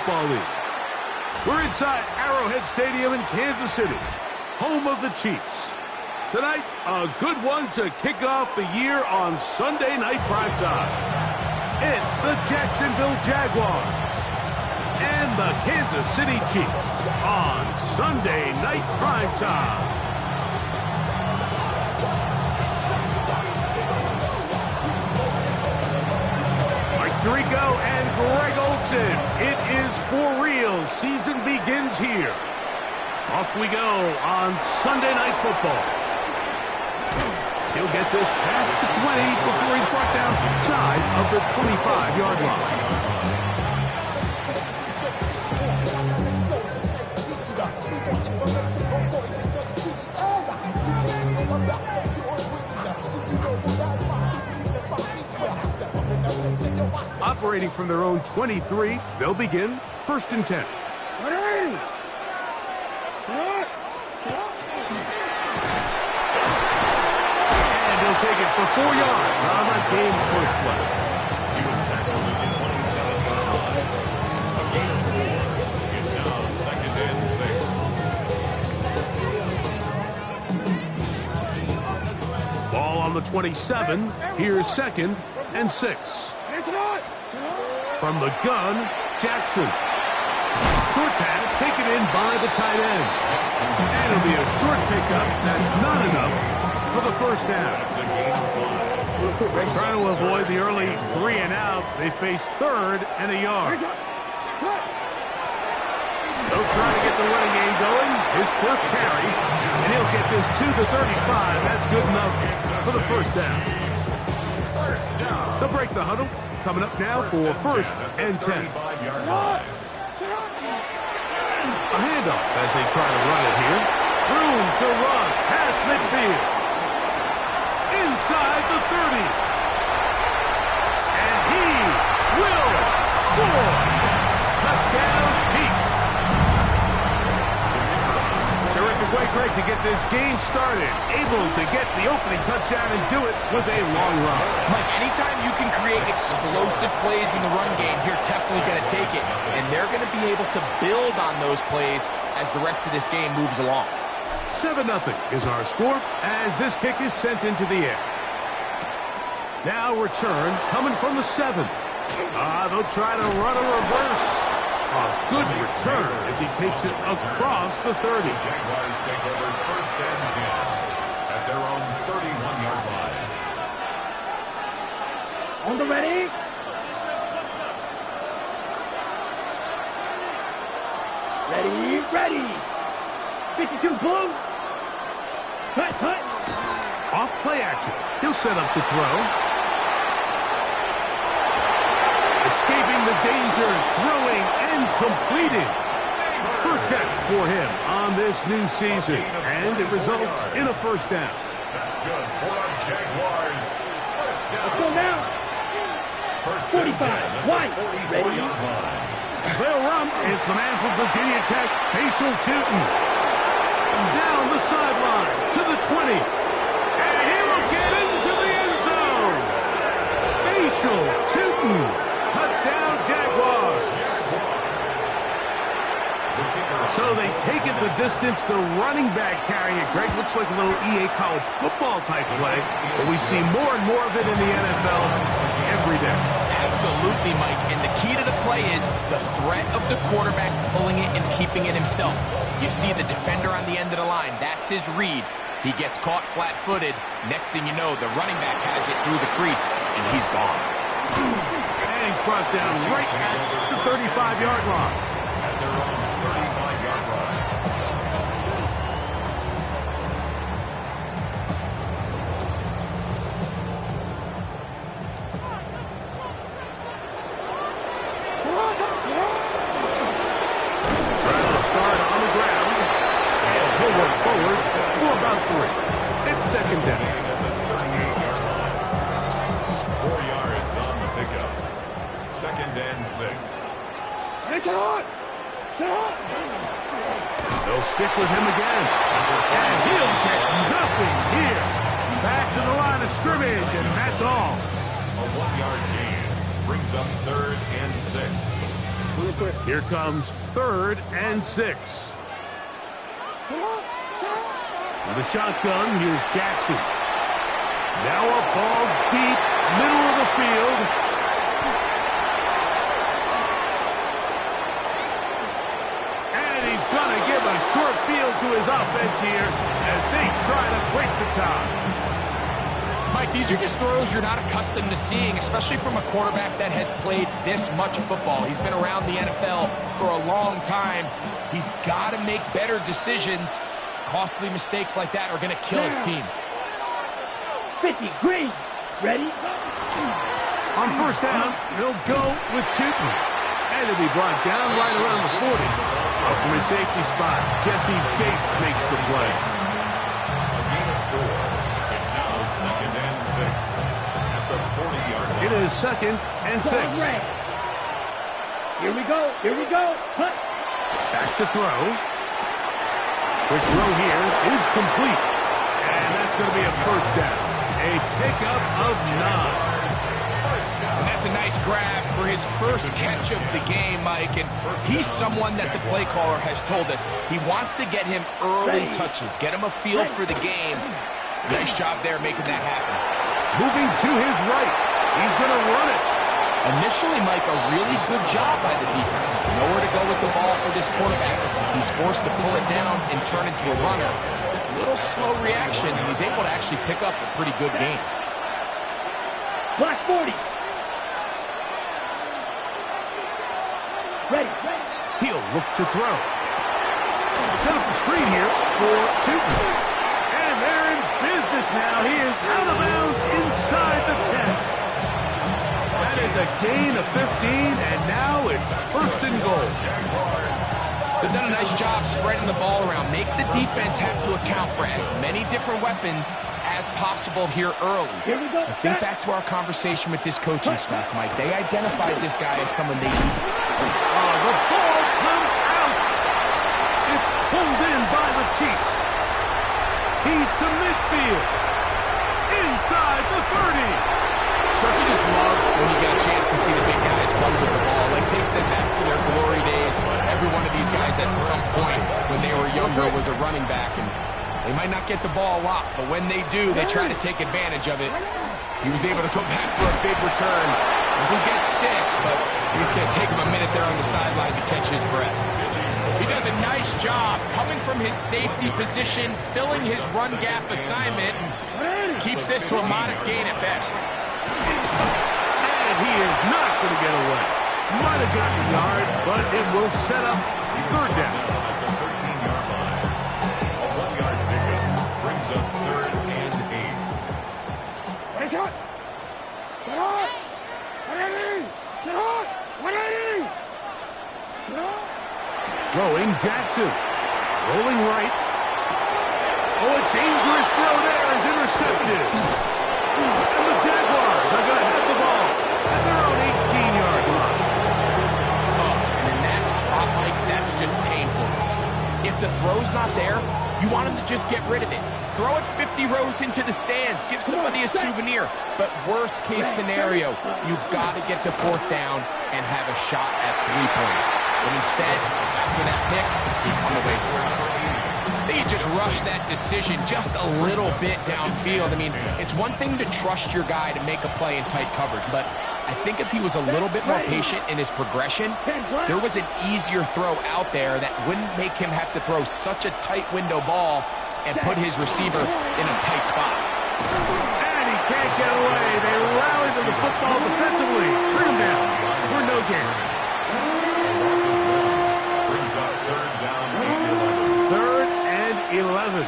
Football League. We're inside Arrowhead Stadium in Kansas City, home of the Chiefs. Tonight, a good one to kick off the year on Sunday Night Primetime. It's the Jacksonville Jaguars and the Kansas City Chiefs on Sunday Night Primetime. Rico and Greg Olsen. It is for real. Season begins here. Off we go on Sunday Night Football. He'll get this past the 20 before he's brought down side of the 25-yard line. Operating from their own 23, they'll begin 1st and 10. And he'll take it for 4 yards on the game's first play. He was tackled at the 27-yard line. A gain of 4. It's now 2nd and 6. Ball on the 27. Here's 2nd and 6. From the gun, Jackson. Short pass taken in by the tight end. And it'll be a short pickup. That's not enough for the first down. Trying to avoid the early 3 and out. They face 3rd and a yard. They'll try to get the running game going. His first carry. And he'll get this to the 35. That's good enough for the first down. They'll break the huddle. Coming up now for 1st and 10. A handoff as they try to run it here. Room to run past midfield. Inside the 30. And he will score. Touchdown, Chiefs. Terrific way, Greg, to get this game started. Able to get the opening touchdown and do it with a long run. Mike, anytime you can create explosive plays in the run game, you're definitely going to take it. And they're going to be able to build on those plays as the rest of this game moves along. 7-0 is our score as this kick is sent into the air. Now return coming from the 7. They'll try to run a reverse. A good return as he takes it across the 30. Jaguars take over 1st and 10 at their own 31-yard line. On the ready. Ready. 52 blue. Cut. Off play action. He'll set up to throw. Escaping the danger, throwing and completing. First catch for him on this new season, and it results in a first down. That's good for our Jaguars. First down. Let's go now. 45. White. Ready. They'll run. It's the man from Virginia Tech, Facial Tootin. Down the sideline to the 20. And he will get into the end zone. Facial Tootin. Touchdown, Jaguars. So they take it the distance. The running back carrying it. Greg, looks like a little EA college football type play, but we see more and more of it in the NFL every day. Absolutely, Mike. And the key to the play is the threat of the quarterback pulling it and keeping it himself. You see the defender on the end of the line. That's his read. He gets caught flat-footed. Next thing you know, the running back has it through the crease, and he's gone. And he's brought down right at the 35-yard line. At their own 35-yard line. Trying to start on the ground. And he'll work forward for about 3. It's 2nd down. At the 38-yard line. 4 yards on the pickup. 2nd and 6. They'll stick with him again. And he'll get nothing here. Back to the line of scrimmage, and that's all. A 1-yard gain brings up 3rd and 6. Here comes 3rd and 6. With a shotgun, here's Jackson. Now a ball deep, middle of the field. And he's going to give a short field to his offense here as they try to break the tie. Mike, these are just throws you're not accustomed to seeing, especially from a quarterback that has played this much football. He's been around the NFL for a long time. He's got to make better decisions. Costly mistakes like that are going to kill his team. 50, green, ready? On 1st down, they'll go with Tootin. And he'll be brought down right around the 40. Up from his safety spot, Jesse Bates makes the play. A gain of 4. It's now 2nd and 6 at the 40-yard line. It is 2nd and 6. Here we go, here we go. Hut. Back to throw. Quick throw here is complete. And that's going to be a 1st down. A pickup of 9. And that's a nice grab for his first catch of the game, Mike. And he's someone that the play caller has told us he wants to get him early touches, get him a feel for the game. Nice job there making that happen. Moving to his right. He's going to run it. Initially, Mike, a really good job by the defense. Nowhere to go with the ball for this quarterback. He's forced to pull it down and turn into a runner. A little slow reaction, and he's able to actually pick up a pretty good game. Black 40. Ready. He'll look to throw. Set up the screen here for Tootin. And they're in business now. He is out of bounds inside the 10. That is a gain of 15, and now it's 1st and goal. They've done a nice job spreading the ball around. Make the defense have to account for as many different weapons as possible here early. Here we go. I think back to our conversation with this coaching staff, Mike. They identified this guy as someone they need. The ball comes out. It's pulled in by the Chiefs. He's to midfield. Inside the 30. Don't you just love when you get a chance to see the big guys run with the ball? Like, takes them back to their glory days. Every one of these guys at some point when they were younger was a running back, and they might not get the ball a lot, but when they do, they try to take advantage of it. He was able to go back for a big return. Doesn't get 6, but it's going to take him a minute there on the sideline to catch his breath. He does a nice job coming from his safety position, filling his run gap assignment, and keeps this to a modest gain at best. And he is not going to get away. Might have gotten a yard, but it will set up 3rd down. At the 13-yard line. A 1-yard pickup brings up 3rd and 8. What is it? Get on! 180! Get on! 180! Get on! Throwing Jackson. Rolling right. Oh, a dangerous throw there is intercepted. And the Jaguars are going to have the ball at their own 18-yard line. And in that spot, Mike, that's just painfulness. If the throw's not there, you want him to just get rid of it. Throw it 50 rows into the stands. Give somebody a souvenir. But worst case scenario, you've got to get to 4th down and have a shot at 3 points. But instead, after that pick, you come away with it. They just rush that decision just a little bit downfield. I mean, it's one thing to trust your guy to make a play in tight coverage, but I think if he was a little bit more patient in his progression, there was an easier throw out there that wouldn't make him have to throw such a tight window ball and put his receiver in a tight spot. And he can't get away. They rally to the football defensively. Bring him down for no gain. Brings up 3rd down and 11. 3rd and 11.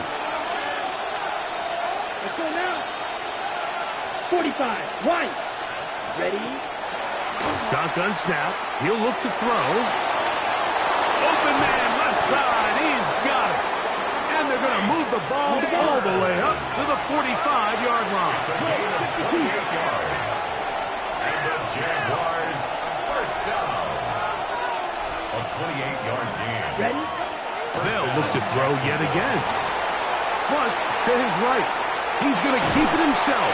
Let's go now. 45, right. Ready? Shotgun snap. He'll look to throw. Open man left side. He's got it. And they're going to move the ball all the way up to the 45-yard line. It's a gain of 28 yards. And the Jaguars first down. A 28-yard gain. Ready? They'll look to throw yet again. Flush to his right. He's going to keep it himself.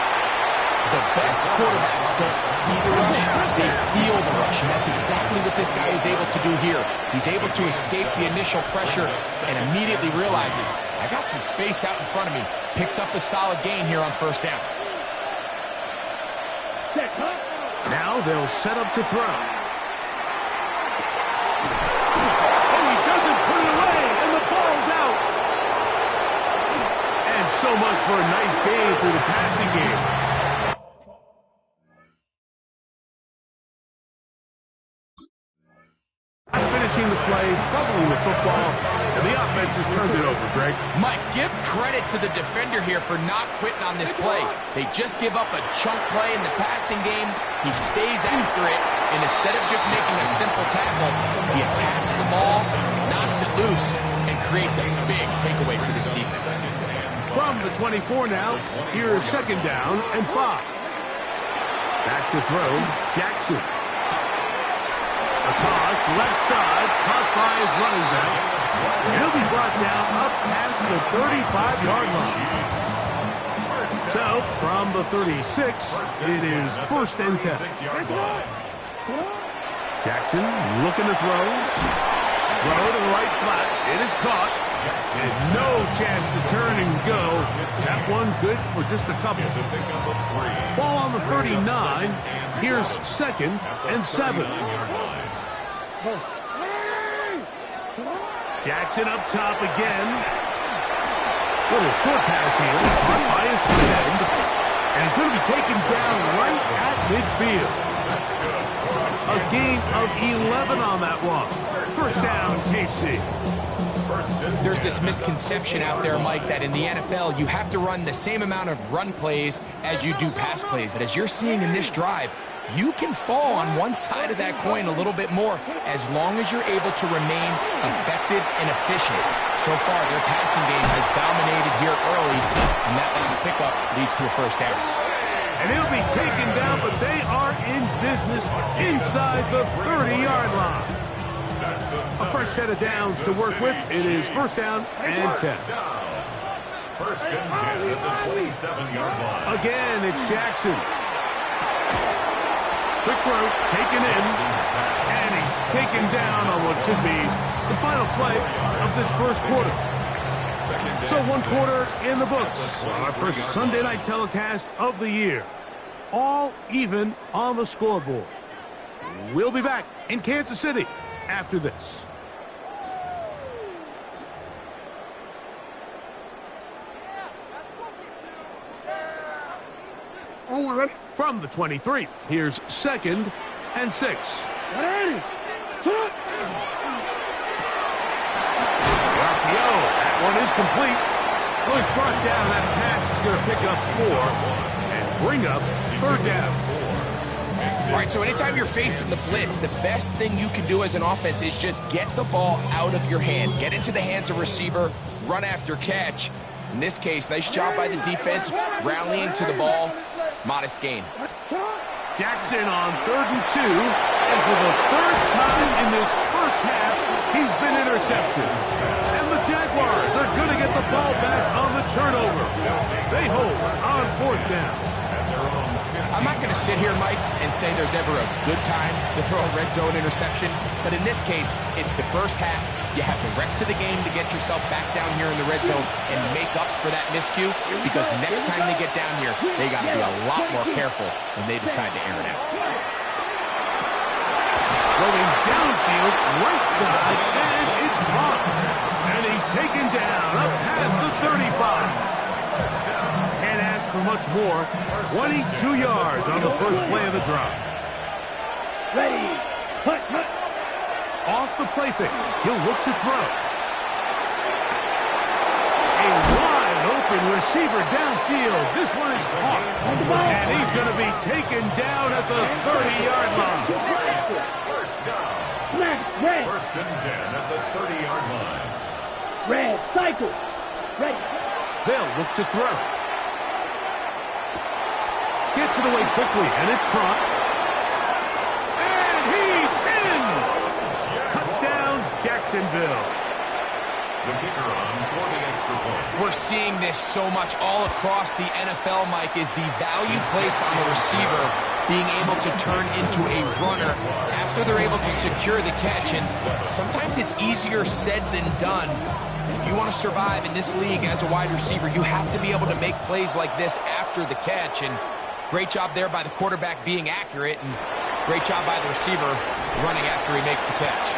The best quarterbacks don't see the rush, they feel the rush, and that's exactly what this guy is able to do here. He's able to escape the initial pressure and immediately realizes, I got some space out in front of me. Picks up a solid gain here on first down. Now they'll set up to throw. So much for a nice game through the passing game. Finishing the play, fumbling the football, and the offense has turned it over, Greg. Mike, give credit to the defender here for not quitting on this play. They just give up a chunk play in the passing game. He stays after it, and instead of just making a simple tackle, he attacks the ball, knocks it loose, and creates a big takeaway for this defense. From the 24 now, here's second down and 5. Back to throw, Jackson. A toss, left side, caught by his running back. He'll be brought down up past the 35-yard line. So, from the 36, it is first and 10. Jackson looking to throw. Throw to the right flat. It is caught. And no chance to turn and go. That one good for just a couple. Ball on the 39. Here's second and 7. Jackson up top again. Little short pass here. By his tight end. And he's going to be taken down right at midfield. A gain of 11 on that one. First down, KC. There's this misconception out there, Mike, that in the NFL, you have to run the same amount of run plays as you do pass plays. And as you're seeing in this drive, you can fall on one side of that coin a little bit more as long as you're able to remain effective and efficient. So far, their passing game has dominated here early, and that last pickup leads to a first down. And he'll be taken down, but they are in business inside the 30-yard line. A fresh set of downs to work with. It is first down and 10. First and 10 at the 27-yard line. Again, it's Jackson. Quick throw, taken in, and he's taken down on what should be the final play of this first quarter. So 1 quarter in the books on our first Sunday night telecast of the year. All even on the scoreboard. We'll be back in Kansas City after this. From the 23, here's second and 6. Ready? That one is complete. Was brought down. That pass is going to pick up 4 and bring up third down. All right, so anytime you're facing the blitz, the best thing you can do as an offense is just get the ball out of your hand. Get into the hands of receiver, run after catch. In this case, nice job by the defense, rallying to the ball. Modest gain. Jackson on 3rd and 2. And for the third time in this first half, he's been intercepted. And the Jaguars are going to get the ball back on the turnover. They hold on 4th down. I'm not going to sit here, Mike, and say there's ever a good time to throw a red zone interception, but in this case, it's the first half. You have the rest of the game to get yourself back down here in the red zone and make up for that miscue, because next time they get down here, they got to be a lot more careful when they decide to air it out. Going downfield, right side, and it's caught. And he's taken down up past the 35. Can't ask for much more. 22 yards on the first play of the drive. Ready? Hut, hut. Off the play fake. He'll look to throw. A wide open receiver downfield. This one is caught. And he's going to be taken down at the 30-yard line. First down. Red. First and 10 at the 30-yard line. Red. Cycle. Ready. They'll look to throw. Gets it away quickly, and it's caught. And he's in! Touchdown, Jacksonville. The kicker on for the extra point. We're seeing this so much all across the NFL, Mike, is the value placed on the receiver being able to turn into a runner after they're able to secure the catch. And sometimes it's easier said than done. If you want to survive in this league as a wide receiver, you have to be able to make plays like this after the catch. And great job there by the quarterback being accurate, and great job by the receiver running after he makes the catch.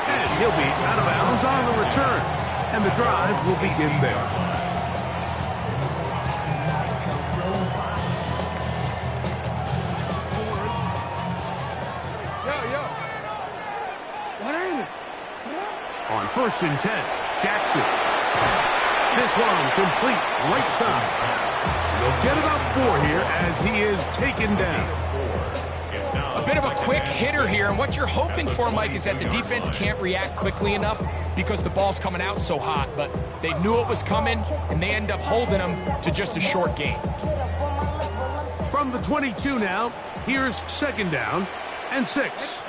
And he'll be out of bounds on the return. And the drive will begin there. On 1st and 10, Jackson. This one complete right side. They'll get about 4 here as he is taken down. A bit of a quick hitter here, and what you're hoping for, Mike, is that the defense can't react quickly enough because the ball's coming out so hot, but they knew it was coming, and they end up holding them to just a short gain. From the 22 now, here's 2nd down and 6.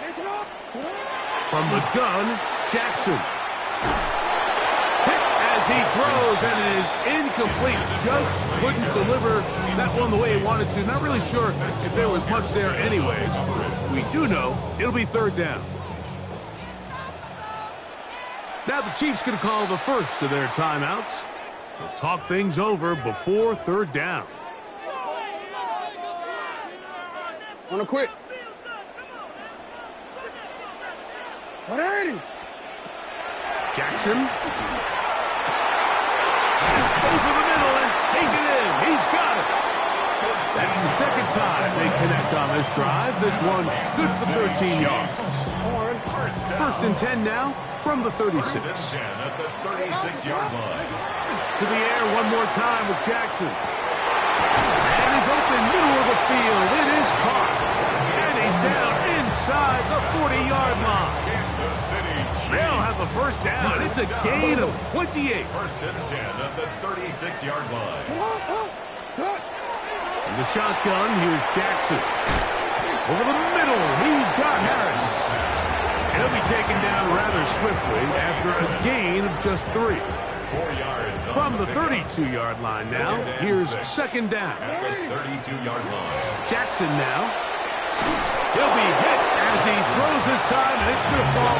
From the gun, Jackson. Hit as he throws, and it is incomplete. Just couldn't deliver that one the way he wanted to. Not really sure if there was much there anyways. We do know it'll be 3rd down. Now the Chiefs going to call the first of their timeouts. They'll talk things over before 3rd down. On a quick. Jackson. Over the middle and take it in. He's got it. That's the 2nd time they connect on this drive. This one good for 13 yards. 1st and 10 now from the 36. At the 36-yard line. To the air one more time with Jackson. And he's open middle of the field. It is caught. And he's down inside the 40-yard line. Kansas City Chiefs. They'll have the 1st down. It's a gain of 28. 1st and 10 at the 36-yard line. In the shotgun, here's Jackson. Over the middle, he's got Harris. And he'll be taken down rather swiftly after a gain of just 3. 4 yards. From the 32-yard line now, here's 2nd down. At the 32-yard line. Jackson now. He'll be hit as he throws this time, and it's going to fall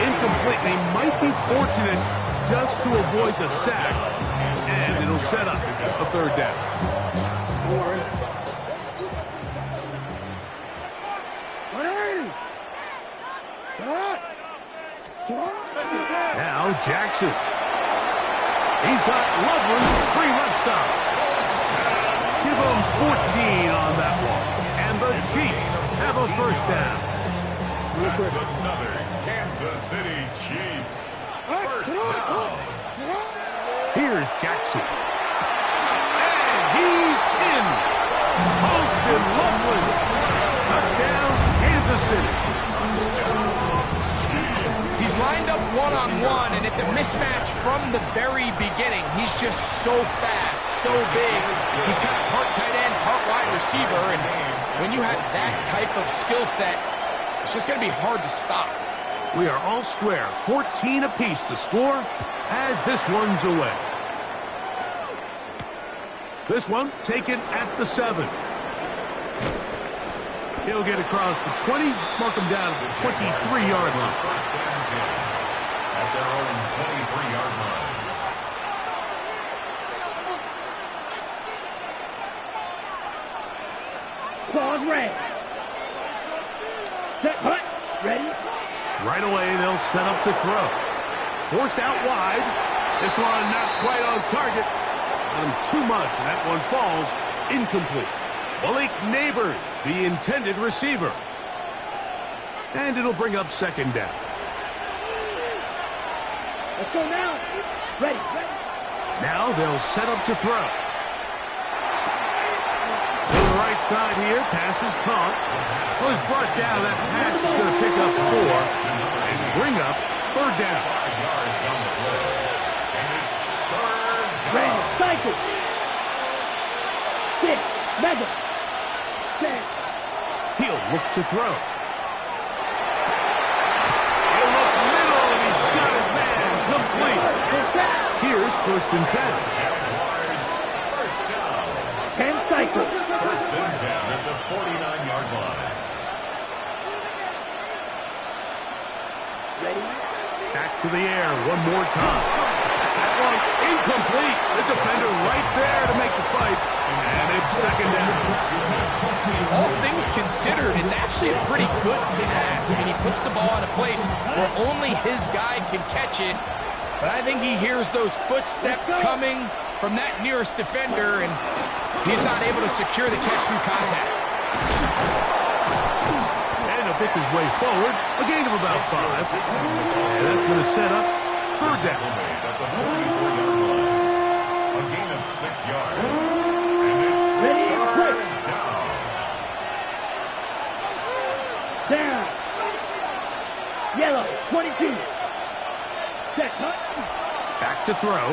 incomplete. They might be fortunate just to avoid the sack, and it'll set up a 3rd down. Now Jackson. He's got Lovely free left side. Give him 14 on that one. And the Chiefs have a 1st down. That's another Kansas City Chiefs 1st down. Here's Jackson. And he's in. Austin Lovely. Touchdown, Kansas City. He's lined up one-on-one, and it's a mismatch from the very beginning. He's just so fast, so big. He's kind of part tight end, part wide receiver, and when you have that type of skill set, it's just going to be hard to stop. We are all square. 14 apiece the score as this one's away. This one taken at the 7. He'll get across the 20, mark him down at the 23-yard line. 1st and 10 at their own 23-yard line. Claws red. Set, hut. Ready? Right away, they'll set up to throw. Forced out wide. This one not quite on target. Too much, and that one falls incomplete. Malik Neighbors, the intended receiver. And it'll bring up 2nd down. Let's go now. Ready. Now they'll set up to throw. To the right side here, pass is caught. Was brought down. That pass is going to pick up 4 and bring up 3rd down. 5 yards on the play. And it's 3rd down. Red cycle. 6. Mega. 10. He'll look to throw. He'll look middle, and he's got his man complete. first and 10. Jaguars, first down. 10 cycles. First and 10 at the 49-yard line. Ready? Back to the air one more time. That one incomplete. The defender right there to make the fight. And it's second down. All things considered, it's actually a pretty good pass. I mean, he puts the ball in a place where only his guy can catch it. But I think he hears those footsteps coming from that nearest defender, and he's not able to secure the catch through contact. And he'll pick his way forward. A gain of about 5. And that's going to set up third down. At the 44-yard line. A gain of 6 yards. And it's Ready, quick. third down. Down. Yellow, 22. Set, cut. Back to throw.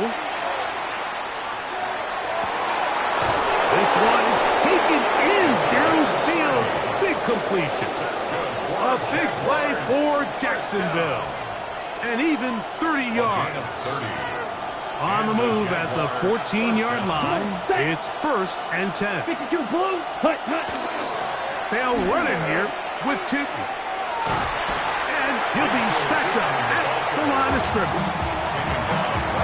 This one is taken in downfield. Big completion. A big play for Jacksonville. And even 30 yards. 30. On the move at the 14-yard line. It's first and 10. 52 blue. Cut, cut. They'll run it here with Tootin. And he'll be stacked up at the line of scrimmage.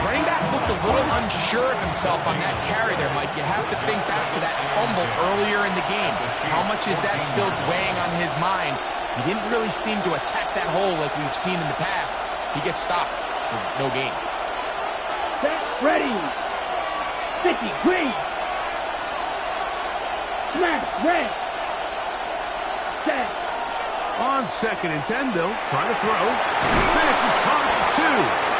Running back looked a little unsure of himself on that carry there, Mike. You have to think back to that fumble earlier in the game. How much is that still weighing on his mind? He didn't really seem to attack that hole like we've seen in the past. He gets stopped for no gain. Set, ready. 50, green. Snap, red. Set. On second and 10, they'll try to throw. Pass is caught at 2.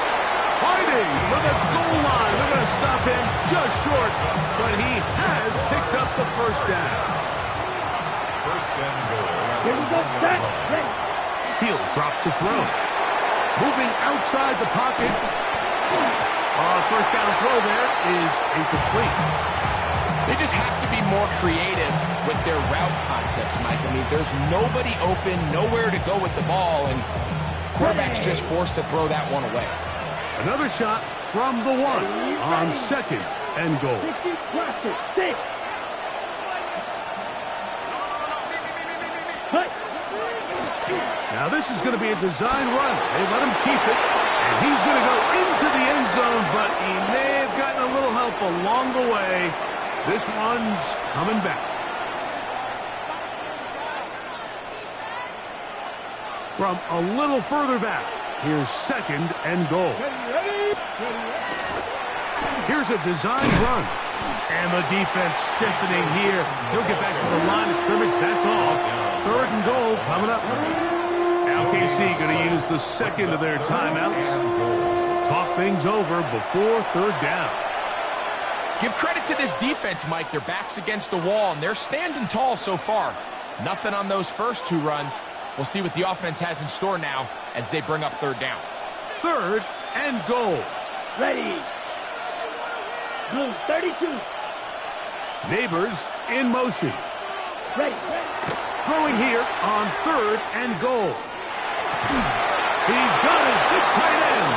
Fighting for the goal line. They're going to stop him just short, but he has picked up the first down. First and goal. Here we go. Set, ready. He'll drop to throw. Moving outside the pocket. First down throw there is incomplete. They just have to be more creative with their route concepts, Mike. I mean, there's nobody open, nowhere to go with the ball, and quarterback's just forced to throw that one away. Another shot from the 1 on second and goal. 60, plastic, 6. Cut. Now this is going to be a design run. They let him keep it, and he's going to go into the end zone, but he may have gotten a little help along the way. This one's coming back. From a little further back, here's second and goal. Here's a design run. And the defense stiffening here. He'll get back to the line of scrimmage. That's all. Third and goal coming up. Now KC going to use the second of their timeouts. Talk things over before third down. Give credit to this defense, Mike. Their back's against the wall, and they're standing tall so far. Nothing on those first 2 runs. We'll see what the offense has in store now as they bring up third down. Third and goal. Ready. Blue, 32. Neighbors in motion. Ready. Throwing here on third and goal. He's got his big tight end.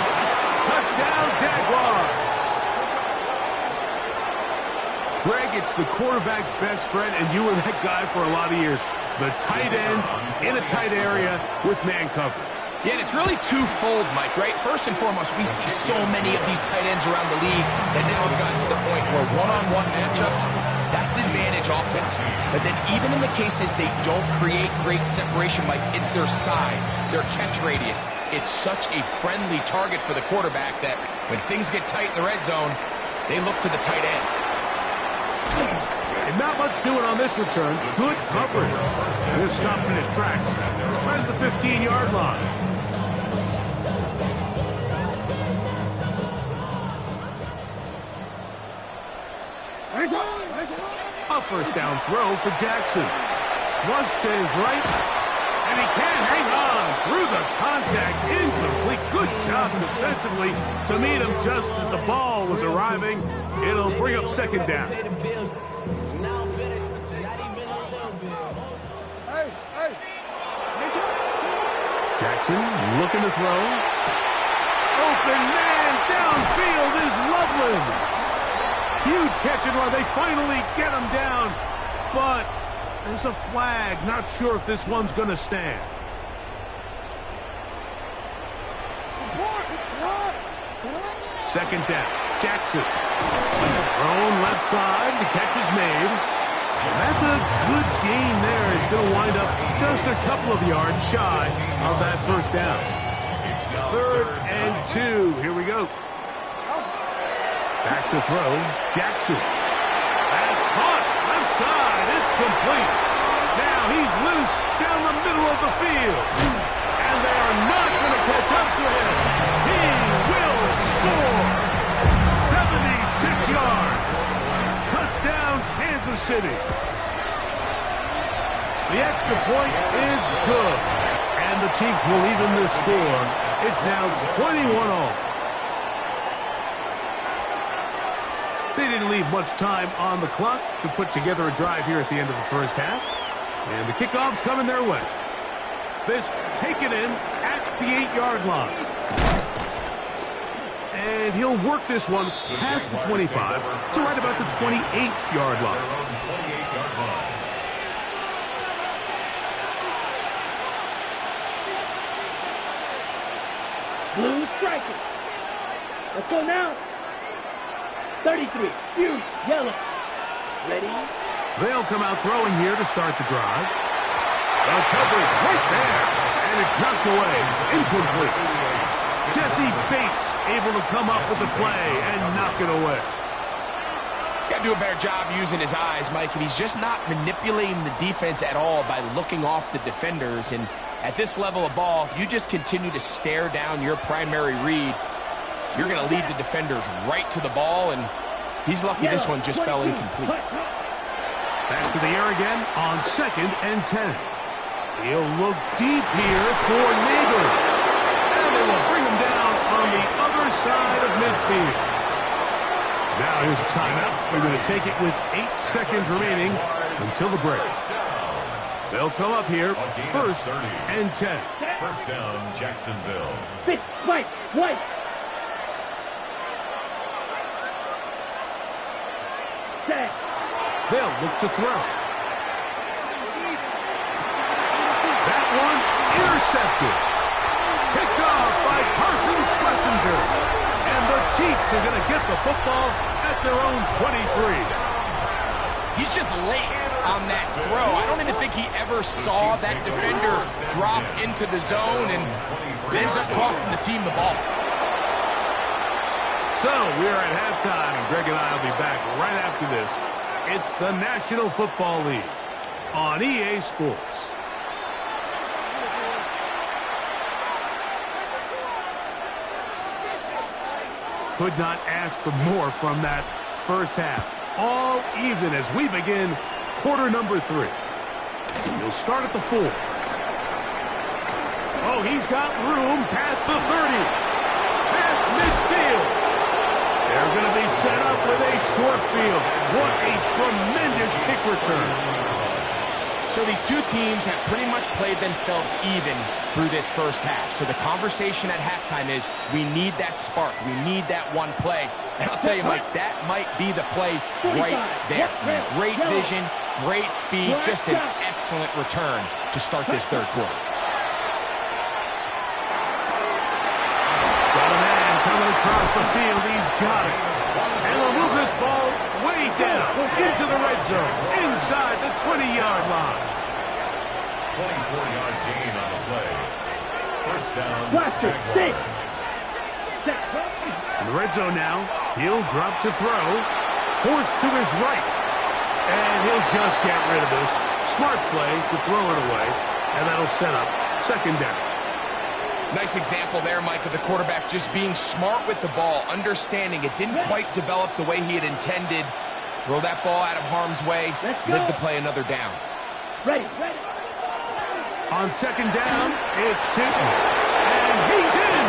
Touchdown, Jaguars. Greg, it's the quarterback's best friend, and you were that guy for a lot of years. The tight end in a tight area with man coverage. Yeah, and it's really twofold, Mike, right? First and foremost, we see so many of these tight ends around the league that now have gotten to the point where one-on-one matchups, that's advantage offense. But then even in the cases they don't create great separation, Mike, it's their size, their catch radius. It's such a friendly target for the quarterback that when things get tight in the red zone, they look to the tight end. And not much doing on this return. Good coverage. And he'll stop in his tracks. Right at the 15-yard line. A first down throw for Jackson. Flush to his right. And he can hang on through the contact. Incomplete. Good job defensively to meet him just as the ball was arriving. It'll bring up second down. Jackson looking to throw. Open man downfield is lovely. Huge catch and run. They finally get him down. But there's a flag. Not sure if this one's going to stand. Second down. Jackson. Thrown left side. The catch is made. And that's a good gain there. It's going to wind up just a couple of yards shy of that first down. 3rd and 2. Here we go. Back to throw. Jackson. That's caught. Left side. It's complete. Now he's loose down the middle of the field. And they are not going to catch up to him. He will score. 76 yards. Touchdown, Kansas City. The extra point is good. And the Chiefs will even this score. It's now 21-all. They didn't leave much time on the clock to put together a drive here at the end of the first half. And the kickoff's coming their way. This taken in at the 8-yard line. And he'll work this one past the 25 to right about the 28-yard line. Blue striking. Let's go now. 33. Huge. Yellow. Ready? They'll come out throwing here to start the drive. The coverage right there. And it's knocked away. Incomplete. Jesse Bates able to come up with the play and knock it away. He's got to do a better job using his eyes, Mike, and he's just not manipulating the defense at all by looking off the defenders. And at this level of ball, if you just continue to stare down your primary read, you're going to lead the defenders right to the ball, and he's lucky this one just fell incomplete. Back to the air again on 2nd and 10. He'll look deep here for Neighbors. And they will bring him down on the other side of midfield. Now here's a timeout. They're going to take it with 8 seconds remaining until the break. They'll come up here, 1st and 10. First down, Jacksonville. Fit, white. Set. They'll look to throw. That one intercepted. Picked off by Parsons Schlesinger. And the Chiefs are going to get the football at their own 23. He's just late on that throw. I don't even think he ever saw that defender drop into the zone and ends up costing the team the ball. So we're at halftime, and Greg and I will be back right after this. It's the National Football League on EA Sports. Could not ask for more from that first half. All even as we begin quarter number 3. He'll start at the 4. Oh, he's got room past the 30. Past midfield. They're going to be set up with a short field. What a tremendous kick return. So these two teams have pretty much played themselves even through this first half. So the conversation at halftime is, we need that spark. We need that one play. And I'll tell you, Mike, that might be the play right there. Great vision, great speed, just an excellent return to start this third quarter. Got a man coming across the field. He's got it. And we'll move this ball way down into the red zone, inside the 20-yard line. 24-yard gain on the play. First down, Blaster, Jaguars. In the red zone now, he'll drop to throw. Forced to his right. And he'll just get rid of this. Smart play to throw it away. And that'll set up 2nd down. Nice example there, Mike, of the quarterback just being smart with the ball, understanding it didn't quite develop the way he had intended. Throw that ball out of harm's way, live to play another down. Ready. On 2nd down, it's Tootin. And he's in!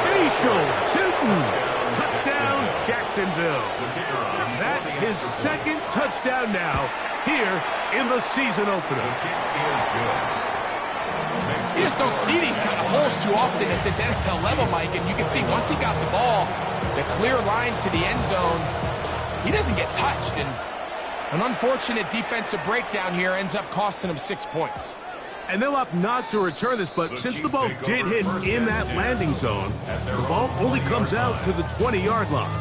Facial Tootin. Touchdown, Jacksonville. That his 2nd touchdown now here in the season opener. You just don't see these kind of holes too often at this NFL level, Mike, and you can see once he got the ball, the clear line to the end zone, he doesn't get touched, and an unfortunate defensive breakdown here ends up costing him 6 points. And they'll opt not to return this, but since the ball did hit in that landing zone, the ball only comes out to the 20-yard line.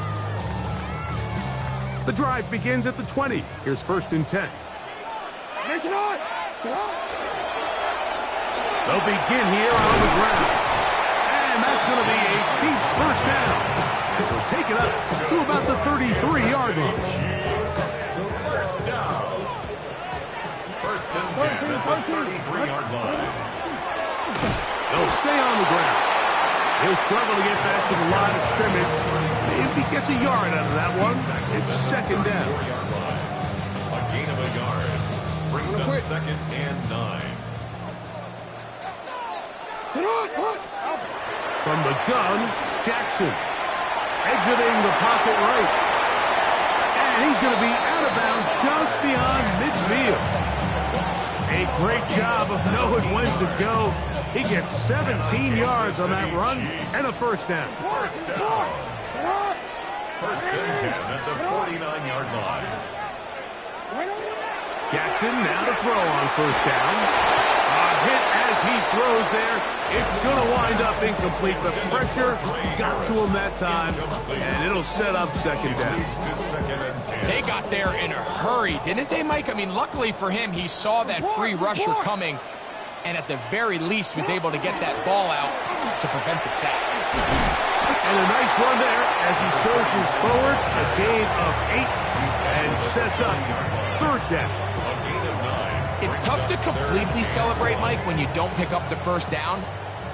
The drive begins at the 20. Here's 1st and 10. They'll begin here on the ground. And that's going to be a Chiefs first down. They'll take it up to about the 33-yard line. First down. 1st and 10 at the 33-yard line. They'll stay on the ground. He'll struggle to get back to the line of scrimmage. Maybe gets a yard out of that one. It's 2nd down. A gain of a yard. Brings up 2nd and 9. From the gun, Jackson. Exiting the pocket right. And he's going to be out of bounds just beyond midfield. A great job of knowing when to go. He gets 17 yards on that run and a first down. First down. 1st and 10 at the 49-yard line. Jackson now to throw on first down. A hit as he throws there. It's going to wind up incomplete. The pressure got to him that time, and it'll set up 2nd down. They got there in a hurry, didn't they, Mike? I mean, luckily for him, he saw that free rusher coming, and at the very least was able to get that ball out to prevent the sack. And a nice run there as he surges forward, a gain of 8, and sets up 3rd down. It's tough to completely celebrate, Mike, when you don't pick up the first down,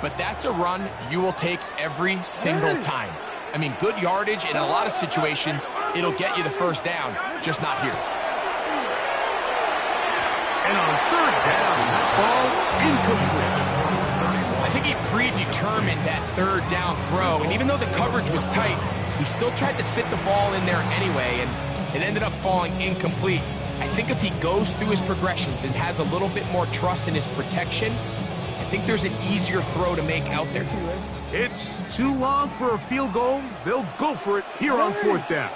but that's a run you will take every single time. I mean, good yardage in a lot of situations, it'll get you the first down, just not here. And on 3rd down, that ball incomplete. I think he predetermined that 3rd down throw, and even though the coverage was tight, he still tried to fit the ball in there anyway, and it ended up falling incomplete. I think if he goes through his progressions and has a little bit more trust in his protection, I think there's an easier throw to make out there. It's too long for a field goal. They'll go for it here on 4th down.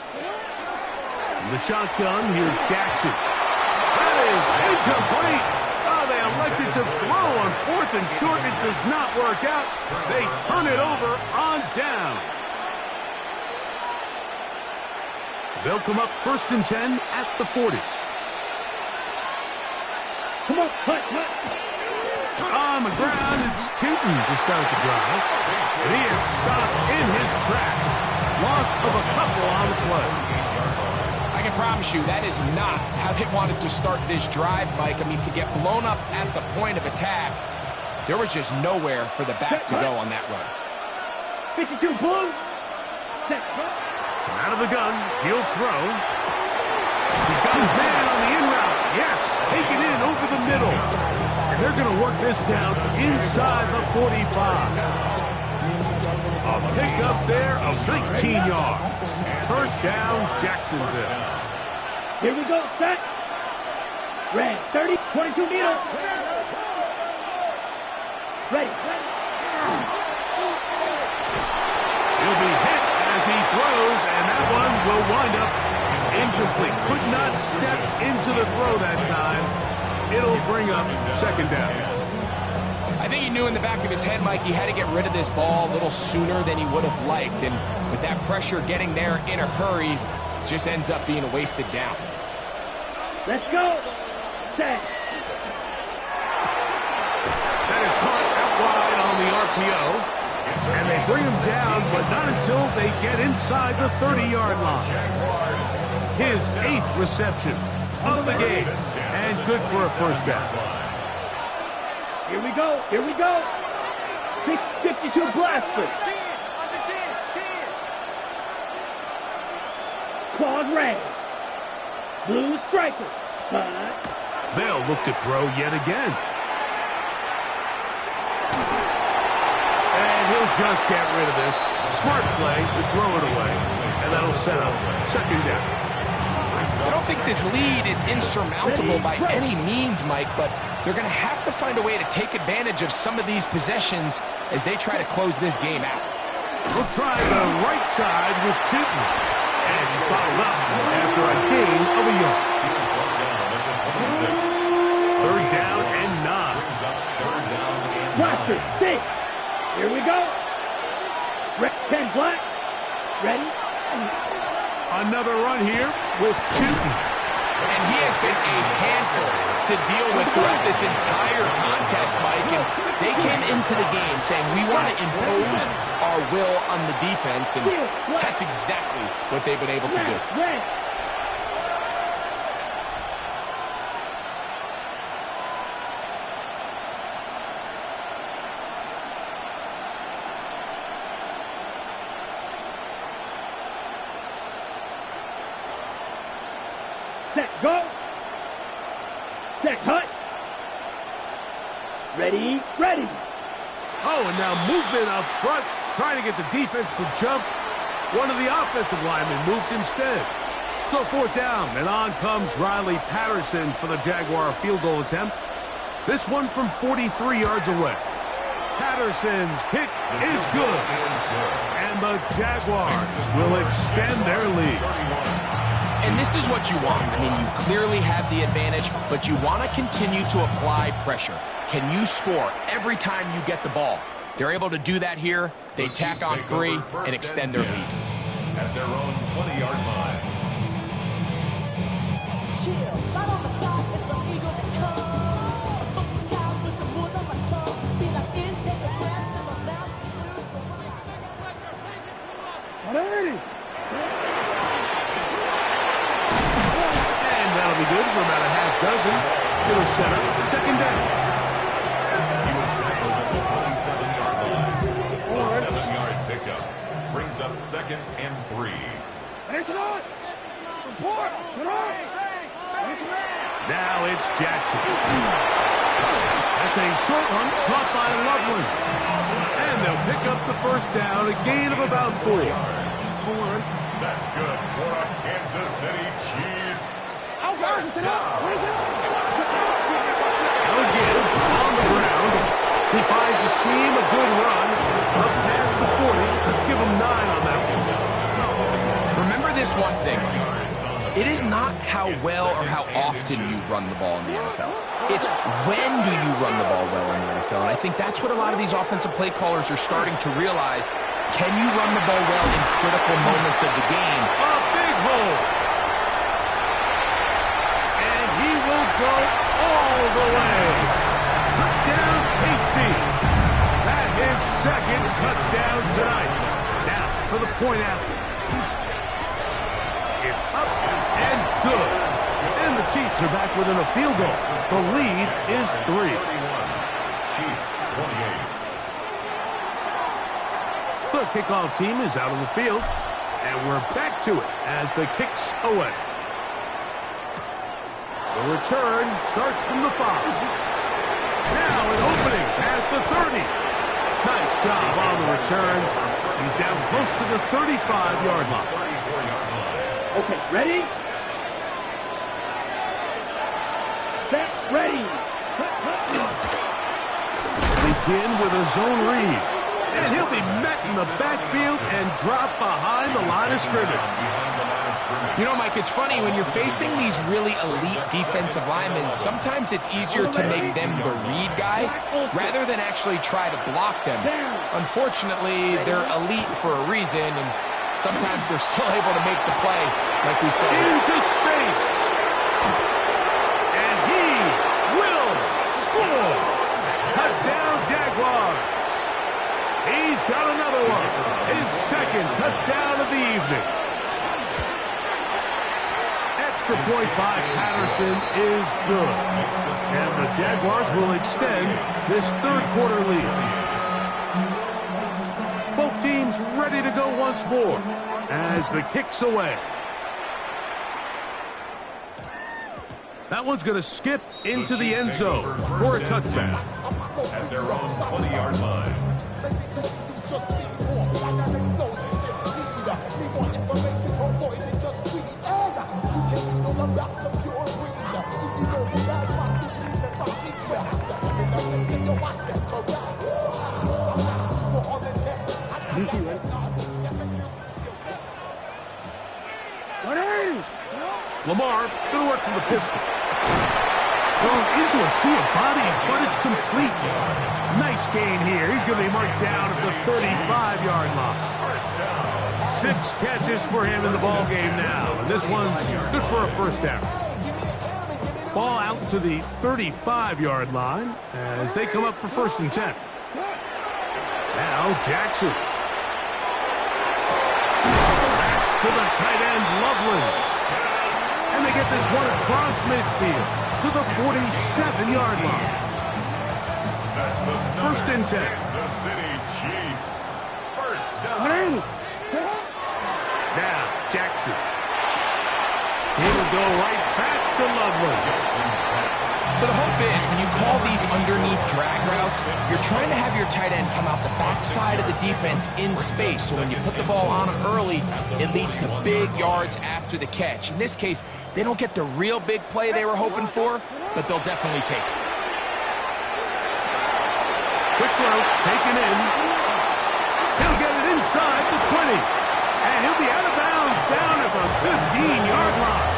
In the shotgun, here's Jackson. That is incomplete. Oh, they elected to throw on 4th and short. It does not work out. They turn it over on down. They'll come up 1st and 10 at the 40. Come on, cut. On the ground, it's Tootin to start the drive. And he is stopped in his tracks. Loss of a couple on the play. I can promise you that is not how they wanted to start this drive, Mike. I mean, to get blown up at the point of attack, there was just nowhere for the back to go on that run. 52 blue. Set. Out of the gun, he'll throw. He's got his man on the in route. Yes, take it in over the middle. And they're going to work this down inside the 45. A pickup there of 19 yards. First down, Jacksonville. Here we go, set. Red, 30, 22 meter. Ready. He'll be hit as he throws, and that one will wind up incomplete. Could not step into the throw that time. It'll bring up 2nd down. I think he knew in the back of his head, Mike, he had to get rid of this ball a little sooner than he would have liked. And with that pressure getting there in a hurry, just ends up being a wasted down. Let's go. Set. That is caught out wide on the RPO. And they bring him down, but not until they get inside the 30-yard line. His 8th reception of the game. And good for a first down. Here we go. 652 blaster. Claude Ray. Blue striker. Spot. They'll look to throw yet again. And he'll just get rid of this. Smart play to throw it away. And that'll set up 2nd down. I don't think this lead is insurmountable by any means, Mike, but they're going to have to find a way to take advantage of some of these possessions as they try to close this game out. We'll try the right side with Tootin. And he's bottled up after a gain of a yard. Third down and 9. Blaster, 6. Here we go. Red 10 black. Ready? Another run here with 2. And he has been a handful to deal with throughout this entire contest, Mike. And they came into the game saying, we want to impose our will on the defense, and that's exactly what they've been able to do. Red. Set, go. Set, cut. Ready, ready. Oh, and now movement up front, trying to get the defense to jump. One of the offensive linemen moved instead. So fourth down, and on comes Riley Patterson for the Jaguar field goal attempt. This one from 43 yards away. Patterson's kick is good. And the Jaguars will extend their lead. And this is what you want. I mean, you clearly have the advantage, but you want to continue to apply pressure. Can you score every time you get the ball? They're able to do that here. They tack on 3 and extend their lead. At their own 20-yard line. Chill, right on the side is the eagle that comes. A funky child with some wood on my tongue. Be like in, take a breath, and my mouth is loose. And that'll be good for about a half dozen. It'll set up second down. He was tackled at the 27-yard line. A 7-yard pickup brings up 2nd and 3. Now it's Jackson. That's a short one caught by Loveland. And they'll pick up the first down, a gain of about 4. That's good for a Kansas City Chiefs. First down. They'll give on the ground. He finds a seam, a good run. Up past the 40. Let's give him 9 on that one. Remember this one thing. It is not how well or how often you run the ball in the NFL. It's when do you run the ball well in the NFL. And I think that's what a lot of these offensive play callers are starting to realize. Can you run the ball well in critical moments of the game? A big hole. And he will go all the way. Touchdown, KC. That is second touchdown tonight. Now for the point after. It's up and good. And the Chiefs are back within a field goal. The lead is 3. Chiefs 28. The kickoff team is out on the field. And we're back to it as the kick's away. The return starts from the 5. Now an opening past the 30. Nice job on the return. He's down close to the 35-yard line. Okay, ready? Set, ready. Begin with a zone read. And he'll be met in the backfield and dropped behind the line of scrimmage. You know, Mike, it's funny, when you're facing these really elite defensive linemen, sometimes it's easier to make them the read guy rather than actually try to block them. Unfortunately, they're elite for a reason, and sometimes they're still able to make the play, like we said. Into space. And he will score. Touchdown, Jaguars. He's got another one. His second touchdown of the evening. Extra point by Patterson is good. And the Jaguars will extend this third quarter lead. Both teams ready to go once more as the kick's away. That one's going to skip into the end zone for a touchdown. At their own 20-yard line. Lamar going to work from the pistol. Thrown into a sea of bodies, but it's complete. Nice gain here. He's going to be marked down at the 35-yard line. 6 catches for him in the ball game now, and this one's good for a first down. Ball out to the 35-yard line as they come up for 1st and 10. Now Jackson. That's to the tight end, Loveland. And they get this one across midfield to the 47-yard line. 1st and 10. Kansas City Chiefs. First down. Now, Jackson. He'll go right back to Loveland. So the hope is when you call these underneath drag routes, you're trying to have your tight end come out the backside of the defense in space. So when you put the ball on him early, it leads to big yards after the catch. In this case, they don't get the real big play they were hoping for, but they'll definitely take it. Quick throw, taken in. He'll get it inside the 20. And he'll be out of bounds down at the 15-yard line.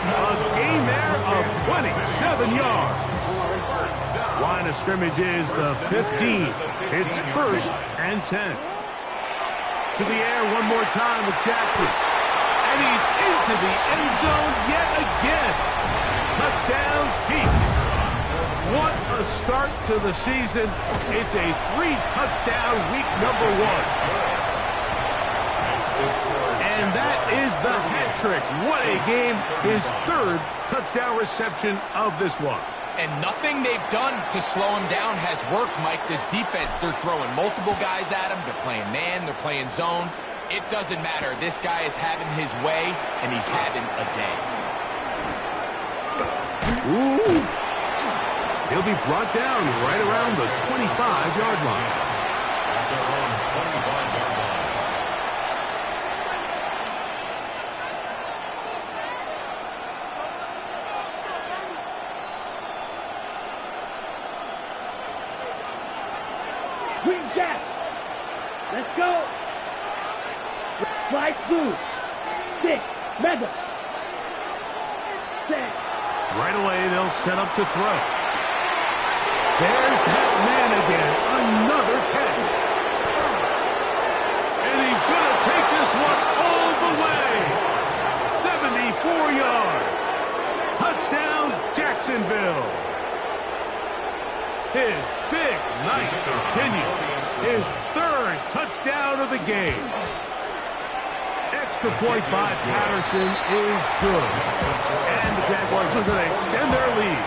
A gain there of 27 yards. Line of scrimmage is the 15. It's 1st and 10. To the air one more time with Jackson. And he's into the end zone yet again. Touchdown, Chiefs. What a start to the season. It's a 3-touchdown week number 1. And that is the hat trick. What a game. His 3rd touchdown reception of this one. And nothing they've done to slow him down has worked, Mike. This defense, they're throwing multiple guys at him. They're playing man. They're playing zone. It doesn't matter. This guy is having his way, and he's having a day. Ooh. He'll be brought down right around the 25-yard line. Green Jack. Let's go. Slide through. 6. Mega. 10. Right away, they'll set up to throw. There's that man again. Another catch. And he's going to take this one all the way. 74 yards. Touchdown, Jacksonville. His big night continues. His 3rd touchdown of the game. Extra point by Patterson is good. And the Jaguars are going to extend their lead.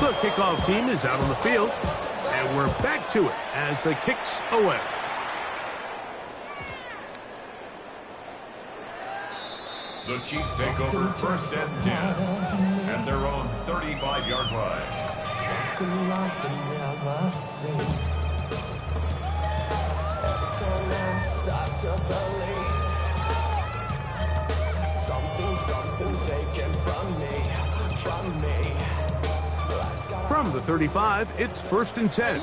The kickoff team is out on the field. And we're back to it as the kick's away. The Chiefs take over 1st and 10 at their own 35-yard line. From the 35, it's 1st and 10.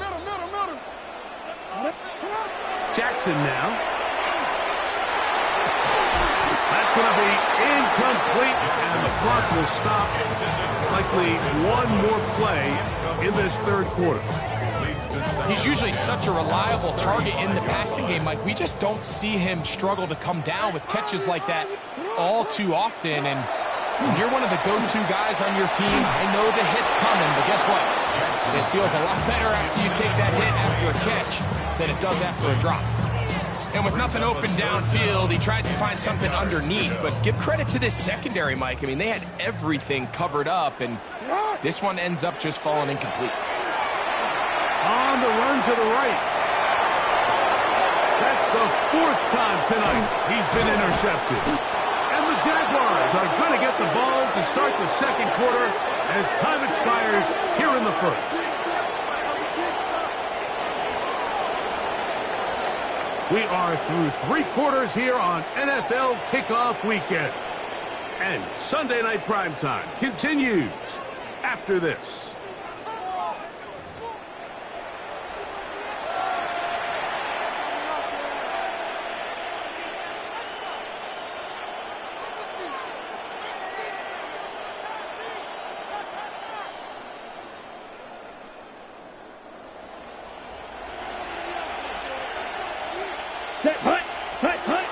Jackson now. That's going to be incomplete, and the clock will stop. Likely one more play in this 3rd quarter. He's usually such a reliable target in the passing game, Mike. We just don't see him struggle to come down with catches like that all too often. And when you're one of the go-to guys on your team, I know the hit's coming, but guess what? It feels a lot better after you take that hit after a catch than it does after a drop. And with nothing open downfield, he tries to find something underneath. But give credit to this secondary, Mike. I mean, they had everything covered up, and this one ends up just falling incomplete. On the run to the right. That's the 4th time tonight he's been intercepted. And the Jaguars are going to get the ball to start the 2nd quarter as time expires here in the 1st. We are through 3 quarters here on NFL Kickoff Weekend. And Sunday Night Primetime continues after this. Set, hut, hut, hut.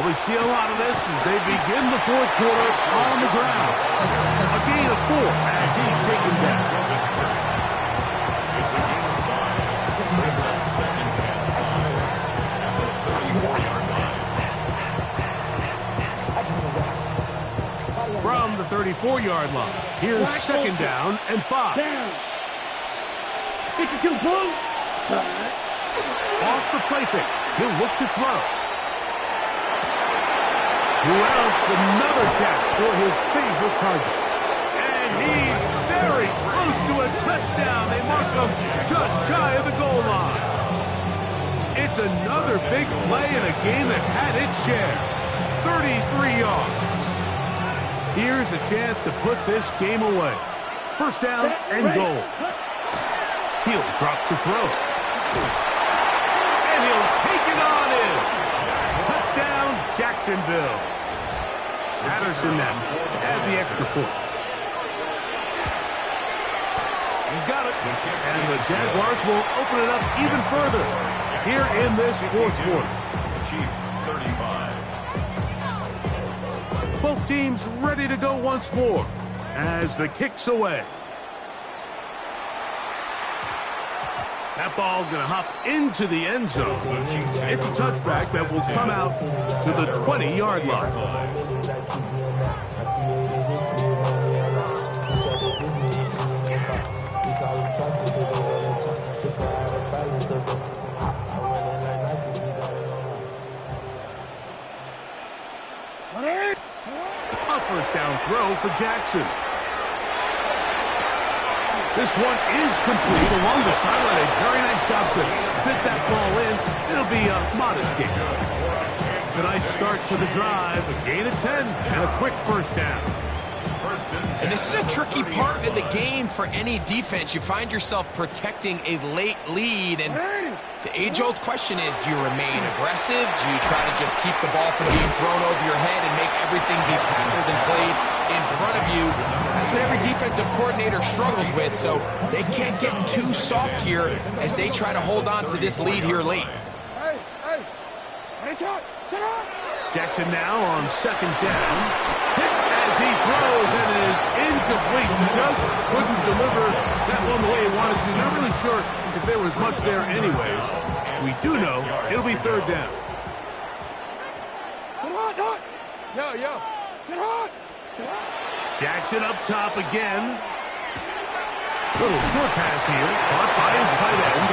We see a lot of this as they begin the fourth quarter on the ground. A gain of 4 as he's taken down. It's a gain of 5. Brings up second down. At the 34-yard line. From the 34-yard line, here's second down and 5. Down. 52 full. Off the play fake, he'll look to throw. Who else? Another catch for his favorite target. And he's very close to a touchdown. They mark him just shy of the goal line. It's another big play in a game that's had its share. 33 yards. Here's a chance to put this game away. First down and goal. He'll drop to throw. And he'll take it on in. Touchdown, Jacksonville. Patterson now to add the extra point. He's got it. And the Jaguars will open it up even further here in this fourth quarter. Chiefs 35. Both teams ready to go once more as the kick's away. That ball going to hop into the end zone. It's a touchback that will come out to the 20-yard line. A first down throw for Jackson. This one is complete along the sideline. A very nice job to fit that ball in. It'll be a modest gain. It's a nice start to the drive. A gain of 10 and a quick first down. And this is a tricky part of the game for any defense. You find yourself protecting a late lead, and the age-old question is, do you remain aggressive? Do you try to just keep the ball from being thrown over your head and make everything be tackled and played in front of you? That's what every defensive coordinator struggles with, so they can't get too soft here as they try to hold on to this lead here late. Jackson now on second down. Hit as he throws, and it is incomplete. Just couldn't deliver that one the way he wanted to. Not really sure if there was much there anyways. We do know it'll be third down. Jackson up top again. Little short pass here, caught by his tight end.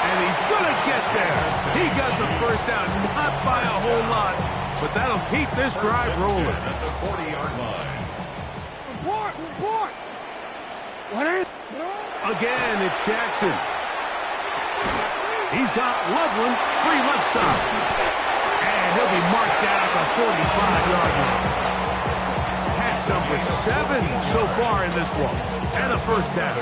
And he's going to get there. He got the first down, not by a whole lot, but that'll keep this drive rolling. At the 40-yard line. Again, it's Jackson. He's got Loveland free left side. And he'll be marked down at the 45-yard line. Catch number 7 so far in this one. And a first down.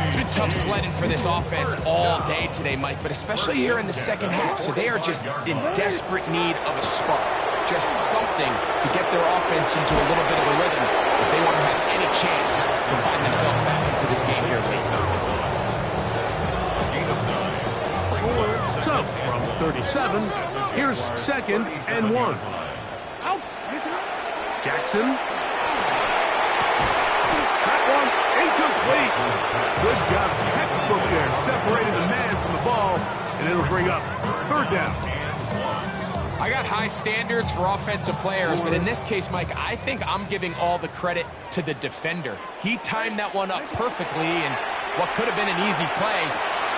It's been tough sledding for this offense all day today, Mike, but especially here in the second half. So they are just in desperate need of a spark. Just something to get their offense into a little bit of a rhythm if they want to have any chance to find themselves back into this game here late. So, from 37, here's second and 1. Jackson. That one incomplete. Good job. Textbook there. Separating the man from the ball, and it'll bring up third down. I got high standards for offensive players, but in this case, Mike, I think I'm giving all the credit to the defender. He timed that one up perfectly, and what could have been an easy play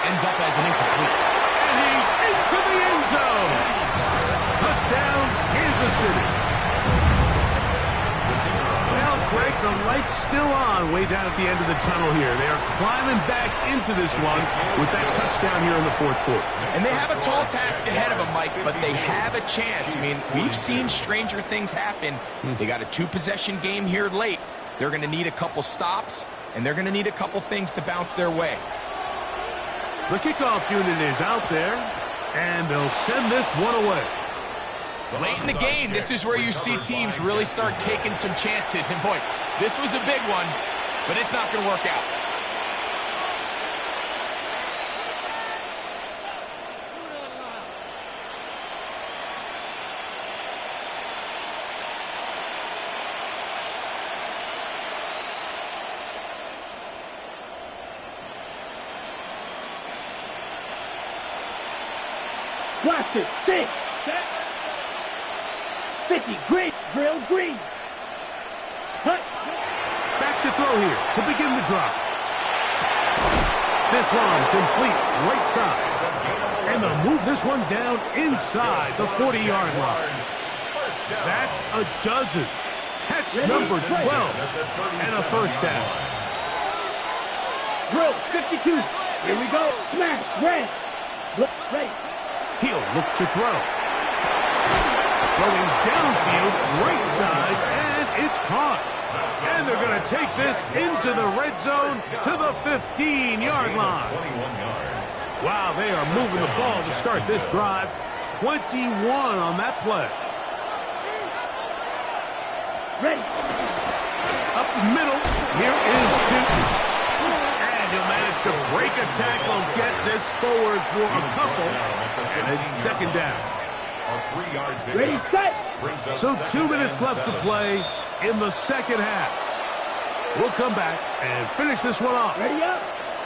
ends up as an incomplete. And he's into the end zone. Touchdown, Kansas City. Well, Greg, the light's still on way down at the end of the tunnel here. They are climbing back into this one with that touchdown here in the fourth quarter. And they have a tall task ahead of them, Mike, but they have a chance. I mean, we've seen stranger things happen. They got a 2-possession game here late. They're going to need a couple stops, and they're going to need a couple things to bounce their way. The kickoff unit is out there, and they'll send this one away. Late in the game, this is where you see teams really start taking some chances. And boy, this was a big one, but it's not going to work out. Blaster, stick. 50, green, grill, green. Cut. Back to throw here to begin the drive. This one complete right side. And they'll move this one down inside the 40-yard line. That's a dozen. Catch number 12 and a first down. Drill, 52. Here we go. Smash, red. Ready. He'll look to throw. Going downfield, right side, and it's caught. And they're going to take this into the red zone to the 15-yard line. Wow, they are moving the ball to start this drive. 21 on that play. Ready. Up the middle, here is two. And he'll manage to break a tackle, get this forward for a couple, and it's second down. Ready, set. So 2 minutes left to play in the second half. We'll come back and finish this one off Ready up.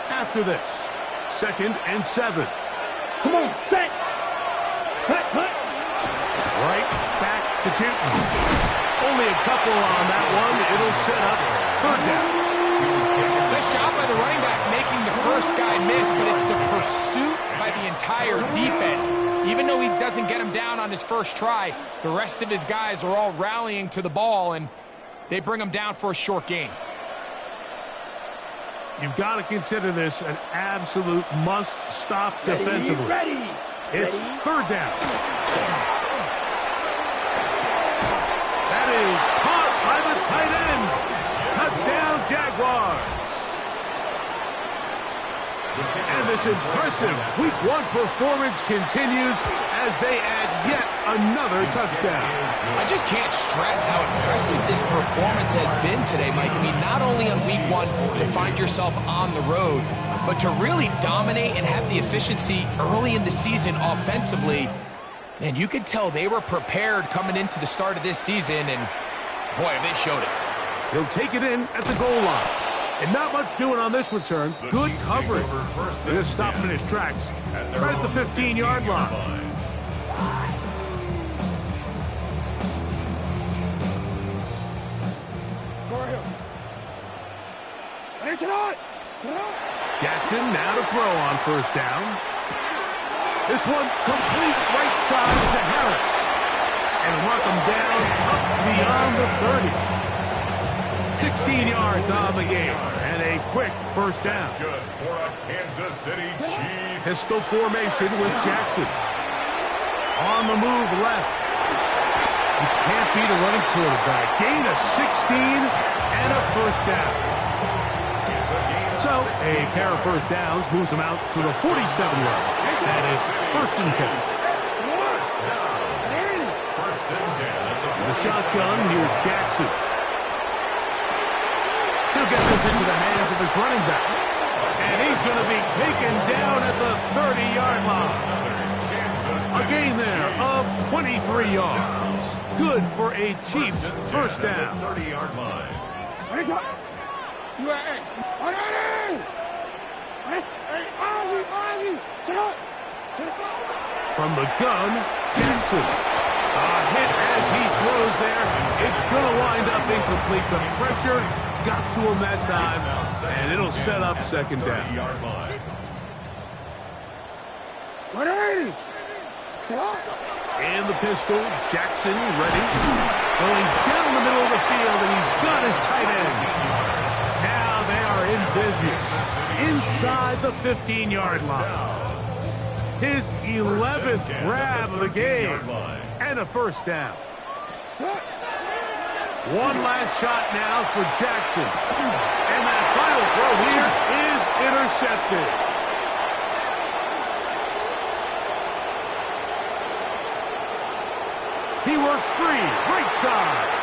after this. 2nd and 7. Come on, set. Cut. Right back to Newton. Only a couple on that one. It'll set up 3rd down. Nice job by the running back making the first guy miss, but it's the pursuit by the entire defense. Even though he doesn't get him down on his first try, the rest of his guys are all rallying to the ball, and they bring him down for a short gain. You've got to consider this an absolute must-stop defensively. Ready. It's 3rd down. That is caught by the tight end. Touchdown, Jaguars. And this impressive Week 1 performance continues as they add yet another touchdown. I just can't stress how impressive this performance has been today, Mike. I mean, not only on Week 1 to find yourself on the road, but to really dominate and have the efficiency early in the season offensively. And you could tell they were prepared coming into the start of this season, and boy, have they showed it. He'll take it in at the goal line. And not much doing on this return. Good coverage. They're going to stop him in his tracks right at the 15-yard line. Jackson now to throw on 1st down. This one complete right side to Harris. And mark him down up beyond the 30. 16 yards on the game, and a quick 1st down. Good for a Kansas City Chiefs. Pistol formation with Jackson. On the move left. You can't beat a running quarterback. Gain of 16 and a 1st down. So a pair of 1st downs moves them out to the 47-yard. That is 1st and 10. First and 10. The shotgun, here's Jackson. He'll get this into the hands of his running back. And he's going to be taken down at the 30-yard line. A gain there of 23 yards. Good for a Chiefs 1st down. 30-yard line. From the gun, Jackson. A hit as he throws there. It's going to wind up incomplete. The pressure got to him that time, and it'll set up 2nd down. And the pistol, Jackson ready. Going down the middle of the field, and he's got his tight end. Now they are in business inside the 15-yard line. His 11th grab of the game, and a 1st down. One last shot now for Jackson. And that final throw here is intercepted. He works free, right side.